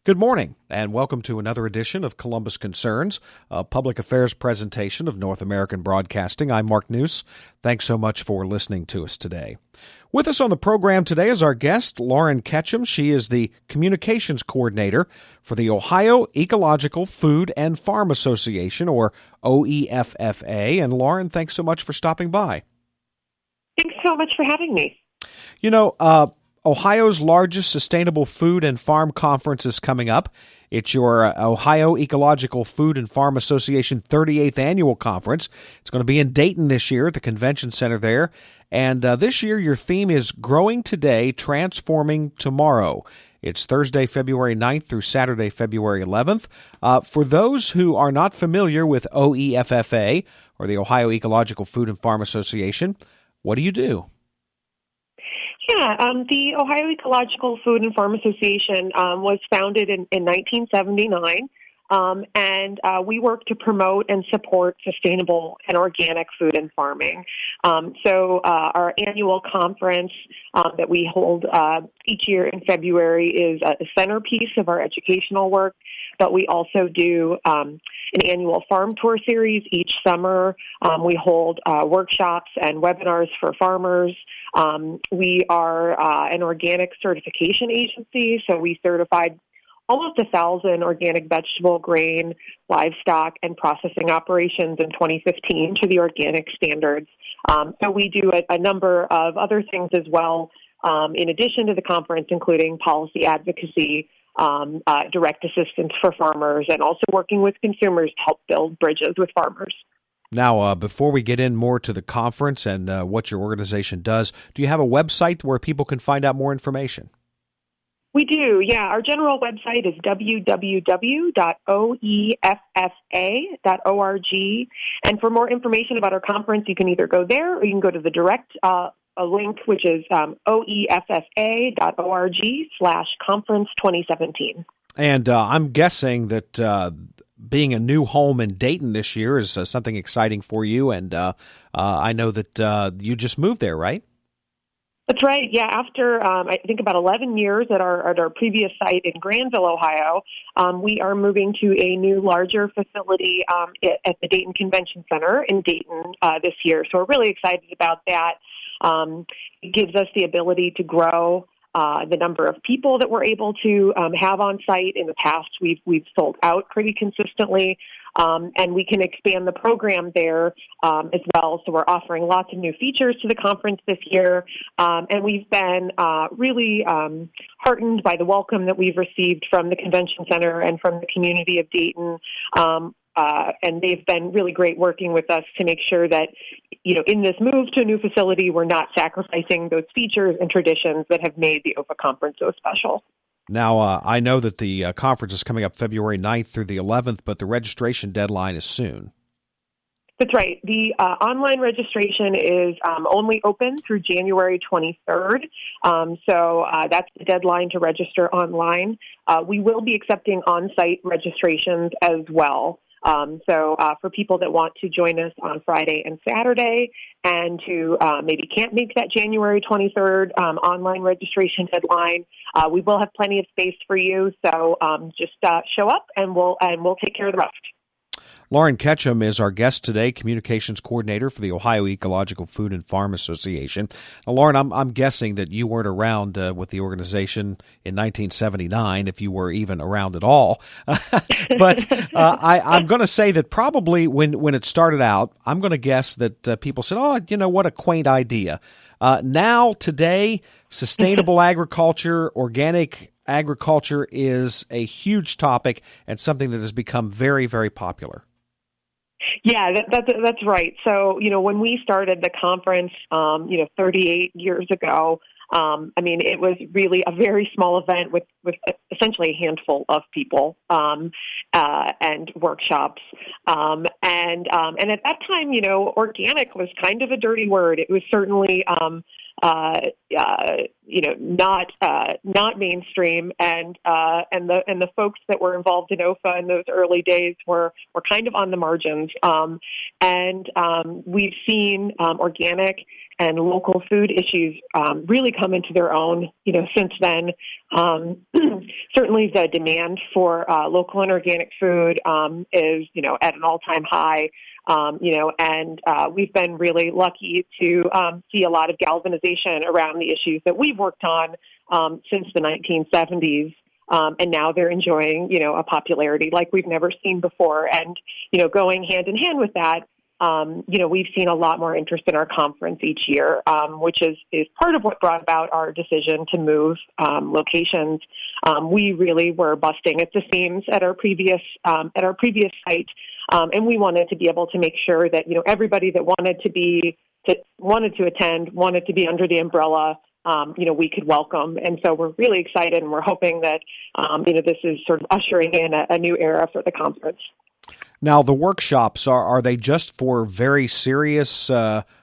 Good morning, and welcome to another edition of Columbus Concerns, a public affairs presentation of North American Broadcasting. I'm Mark Nuce. Thanks so much for listening to us today. With us on the program today is our guest, Lauren Ketcham. She is the Communications Coordinator for the Ohio Ecological Food and Farm Association, or OEFFA. And Lauren, thanks so much for stopping by. Thanks so much for having me. You know, Ohio's largest sustainable food and farm conference is coming up. It's your Ohio Ecological Food and Farm Association 38th Annual Conference. It's going to be in Dayton this year at the Convention Center there. And this year, your theme is Growing Today, Transforming Tomorrow. It's Thursday, February 9th through Saturday, February 11th. For those who are not familiar with OEFFA, or the Ohio Ecological Food and Farm Association, what do you do? Yeah, the Ohio Ecological Food and Farm Association was founded in 1979, and we work to promote and support sustainable and organic food and farming. So our annual conference that we hold each year in February is a centerpiece of our educational work, but we also do an annual farm tour series each summer. We hold workshops and webinars for farmers. We are an organic certification agency, so we certified almost 1,000 organic vegetable, grain, livestock, and processing operations in 2015 to the organic standards. So we do a number of other things as well, in addition to the conference, including policy advocacy, direct assistance for farmers, and also working with consumers to help build bridges with farmers. Now, before we get in more to the conference and what your organization does, do you have a website where people can find out more information? We do, yeah. Our general website is www.oeffa.org. And for more information about our conference, you can either go there or you can go to the direct link, which is oeffa.org/conference 2017. And I'm guessing that being a new home in Dayton this year is something exciting for you. And I know that you just moved there, right? That's right. Yeah, after I think about 11 years at our previous site in Granville, Ohio, we are moving to a new, larger facility at the Dayton Convention Center in Dayton this year. So we're really excited about that. It gives us the ability to grow the number of people that we're able to have on site. In the past, we've sold out pretty consistently. And we can expand the program there as well. So we're offering lots of new features to the conference this year. And we've been really heartened by the welcome that we've received from the Convention Center and from the community of Dayton. And they've been really great working with us to make sure that, you know, in this move to a new facility, we're not sacrificing those features and traditions that have made the OEFFA conference so special. Now, I know that the conference is coming up February 9th through the 11th, but the registration deadline is soon. That's right. The online registration is only open through January 23rd. So that's the deadline to register online. We will be accepting on-site registrations as well. So for people that want to join us on Friday and Saturday and to maybe can't make that January 23rd online registration deadline, we will have plenty of space for you. So just show up and we'll take care of the rest. Lauren Ketcham is our guest today, Communications Coordinator for the Ohio Ecological Food and Farm Association. Now, Lauren, I'm guessing that you weren't around with the organization in 1979, if you were even around at all. But I'm going to say that probably when it started out, I'm going to guess that people said, oh, you know, what a quaint idea. Now, today, sustainable agriculture, organic agriculture is a huge topic and something that has become very, very popular. Yeah, that's right. So, you know, when we started the conference, 38 years ago, it was really a very small event with essentially a handful of people and workshops. And at that time, you know, organic was kind of a dirty word. It was certainly not mainstream, and the folks that were involved in OEFFA in those early days were kind of on the margins. We've seen organic and local food issues really come into their own, since then. Certainly the demand for local and organic food is, at an all-time high. And we've been really lucky to see a lot of galvanization around the issues that we've worked on since the 1970s. And now they're enjoying, a popularity like we've never seen before. And, going hand in hand with that, we've seen a lot more interest in our conference each year, which is part of what brought about our decision to move locations. We really were busting at the seams at our previous site, and we wanted to be able to make sure that everybody that wanted to attend, wanted to be under the umbrella, we could welcome. And so we're really excited, and we're hoping that this is sort of ushering in a new era for the conference. Now, the workshops, are they just for very serious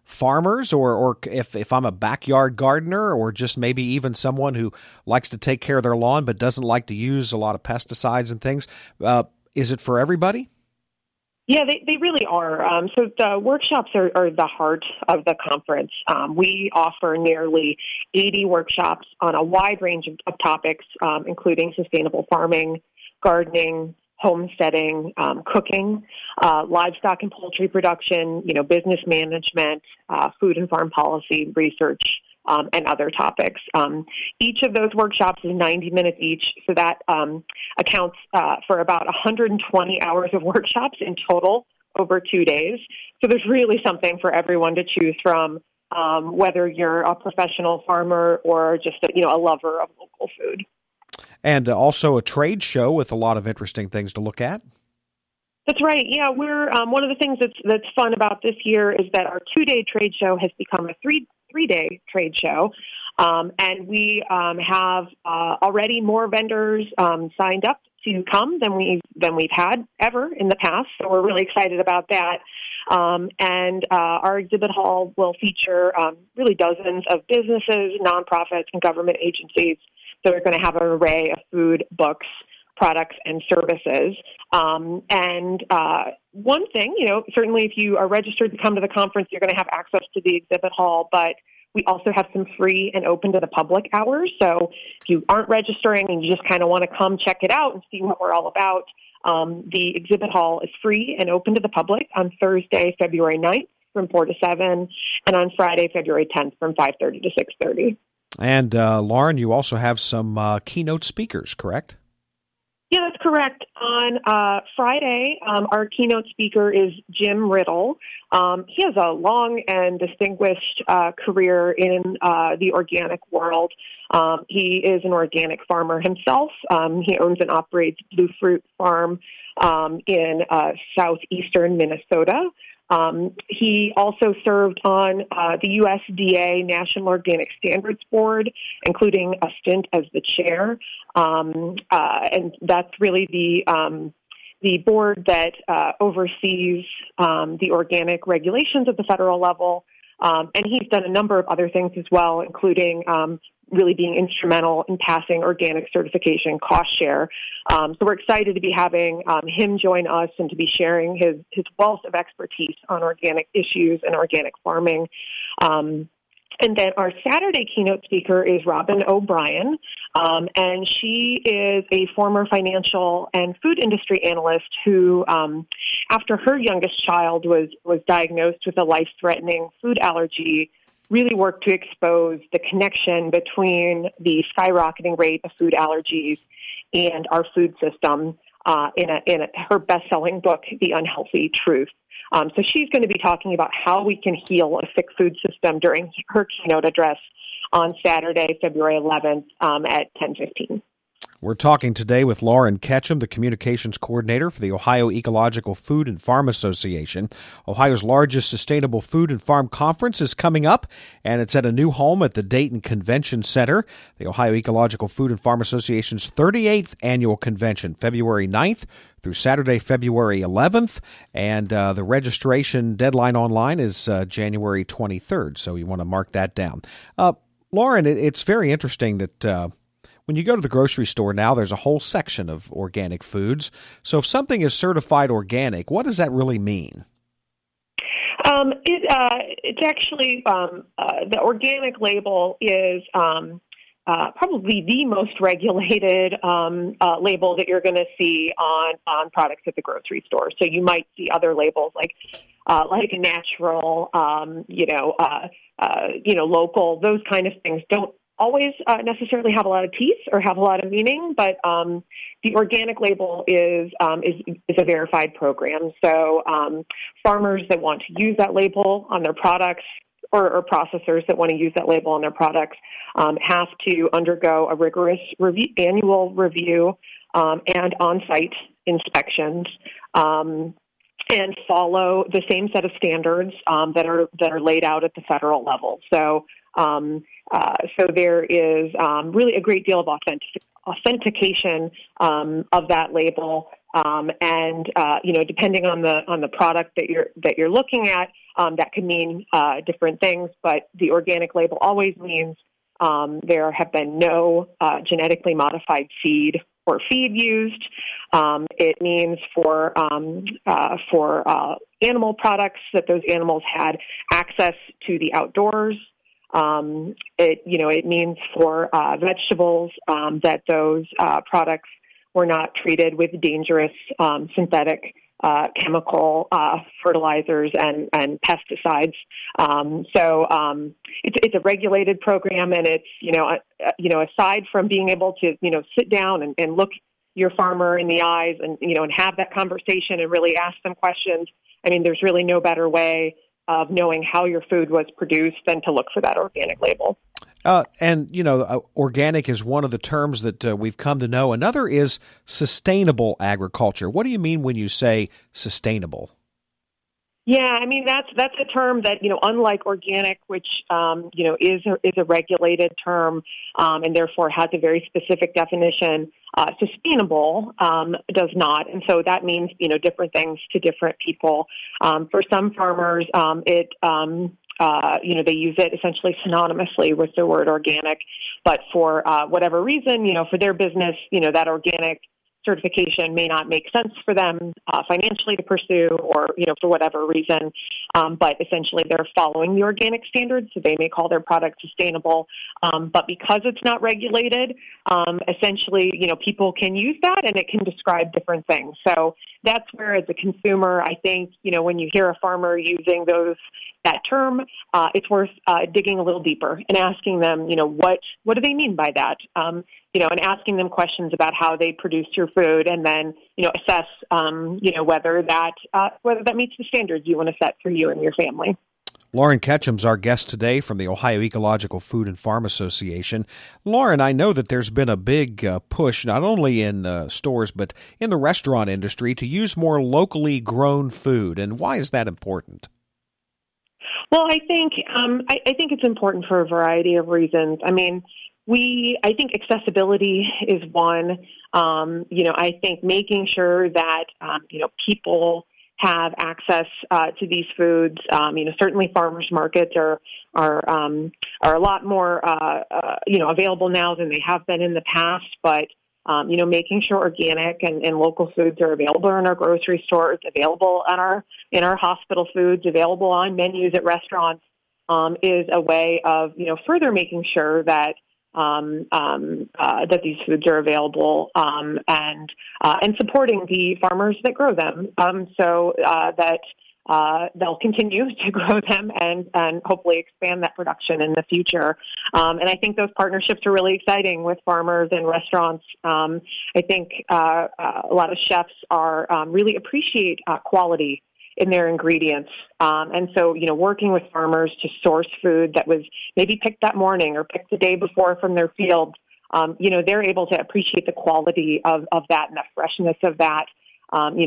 farmers, or if I'm a backyard gardener, or just maybe even someone who likes to take care of their lawn but doesn't like to use a lot of pesticides and things? Is it for everybody? Yeah, they really are. So the workshops are the heart of the conference. We offer nearly 80 workshops on a wide range of topics, including sustainable farming, gardening, homesteading, cooking, livestock and poultry production, business management, food and farm policy, research, and other topics. Each of those workshops is 90 minutes each, so that accounts for about 120 hours of workshops in total over 2 days. So there's really something for everyone to choose from, whether you're a professional farmer or just a lover of local food. And also a trade show with a lot of interesting things to look at. That's right. Yeah, we're one of the things that's fun about this year is that our 2-day trade show has become a three-day trade show, and we have already more vendors signed up to come than we've had ever in the past. So we're really excited about that. And our exhibit hall will feature really dozens of businesses, nonprofits, and government agencies. So we're going to have an array of food, books, products, and services. And one thing, certainly if you are registered to come to the conference, you're going to have access to the exhibit hall, but we also have some free and open to the public hours. So if you aren't registering and you just kind of want to come check it out and see what we're all about, the exhibit hall is free and open to the public on Thursday, February 9th from 4 to 7, and on Friday, February 10th from 5:30 to 6:30. And Lauren, you also have some keynote speakers, correct? Yeah, that's correct. On Friday, our keynote speaker is Jim Riddle. He has a long and distinguished career in the organic world. He is an organic farmer himself. He owns and operates Blue Fruit Farm in southeastern Minnesota. He also served on the USDA National Organic Standards Board, including a stint as the chair. And that's really the board that oversees the organic regulations at the federal level. And he's done a number of other things as well, including really being instrumental in passing organic certification cost share. So we're excited to be having him join us and to be sharing his wealth of expertise on organic issues and organic farming. And then our Saturday keynote speaker is Robin O'Brien, and she is a former financial and food industry analyst who, after her youngest child was diagnosed with a life-threatening food allergy, really worked to expose the connection between the skyrocketing rate of food allergies and our food system in her best-selling book, The Unhealthy Truth. So she's going to be talking about how we can heal a sick food system during her keynote address on Saturday, February 11th at 10:15. We're talking today with Lauren Ketcham, the communications coordinator for the Ohio Ecological Food and Farm Association. Ohio's largest sustainable food and farm conference is coming up, and it's at a new home at the Dayton Convention Center. The Ohio Ecological Food and Farm Association's 38th annual convention, February 9th through Saturday, February 11th, and the registration deadline online is January 23rd, so you want to mark that down. Lauren, it's very interesting that when you go to the grocery store now, there's a whole section of organic foods. So if something is certified organic, what does that really mean? It's actually the organic label is probably the most regulated label that you're going to see on products at the grocery store. So you might see other labels like natural, local. Those kind of things don't always necessarily have a lot of teeth or have a lot of meaning, but the organic label is a verified program. So farmers that want to use that label on their products or processors that want to use that label on their products have to undergo a rigorous annual review and on-site inspections and follow the same set of standards that are laid out at the federal level. So there is really a great deal of authentication of that label, and depending on the product that you're looking at, that could mean different things. But the organic label always means there have been no genetically modified seed or feed used. It means for animal products that those animals had access to the outdoors. It means for vegetables that those products were not treated with dangerous synthetic chemical fertilizers and pesticides. It's a regulated program, and it's aside from being able to sit down and look your farmer in the eyes and have that conversation and really ask them questions. I mean, there's really no better way of knowing how your food was produced than to look for that organic label. Organic is one of the terms that we've come to know. Another is sustainable agriculture. What do you mean when you say sustainable? Yeah, I mean, that's a term that, unlike organic, which, is a regulated term and therefore has a very specific definition, sustainable does not. And so that means, different things to different people. For some farmers, they use it essentially synonymously with the word organic. But for whatever reason, for their business, that organic certification may not make sense for them financially to pursue or, for whatever reason. But essentially they're following the organic standards, so they may call their product sustainable. But because it's not regulated, essentially, people can use that and it can describe different things. So that's where, as a consumer, I think, when you hear a farmer using that term, it's worth digging a little deeper and asking them, what do they mean by that? And asking them questions about how they produce your food, and then, assess, whether that meets the standards you want to set for you and your family. Lauren Ketcham's our guest today from the Ohio Ecological Food and Farm Association. Lauren, I know that there's been a big push, not only in stores, but in the restaurant industry, to use more locally grown food. And why is that important? Well, I think it's important for a variety of reasons. I mean, I think accessibility is one. I think making sure that people have access to these foods. Certainly farmers markets are a lot more available now than they have been in the past. But making sure organic and local foods are available in our grocery stores, available in our hospital foods, available on menus at restaurants, is a way of further making sure that that these foods are available and supporting the farmers that grow them, so that they'll continue to grow them and hopefully expand that production in the future. And I think those partnerships are really exciting with farmers and restaurants. I think a lot of chefs really appreciate quality in their ingredients. And so, working with farmers to source food that was maybe picked that morning or picked the day before from their field, they're able to appreciate the quality of that and the freshness of that,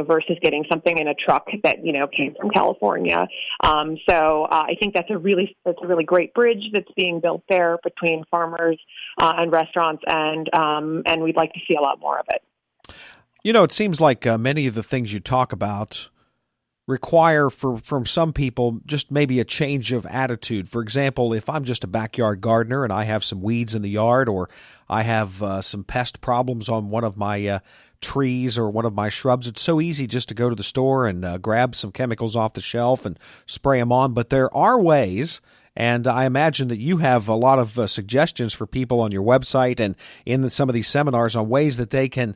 versus getting something in a truck that, came from California. So I think that's a really great bridge that's being built there between farmers and restaurants, and we'd like to see a lot more of it. It seems like many of the things you talk about require from some people just maybe a change of attitude. For example, if I'm just a backyard gardener and I have some weeds in the yard, or I have some pest problems on one of my trees or one of my shrubs, it's so easy just to go to the store and grab some chemicals off the shelf and spray them on. But there are ways, and I imagine that you have a lot of suggestions for people on your website and in some of these seminars on ways that they can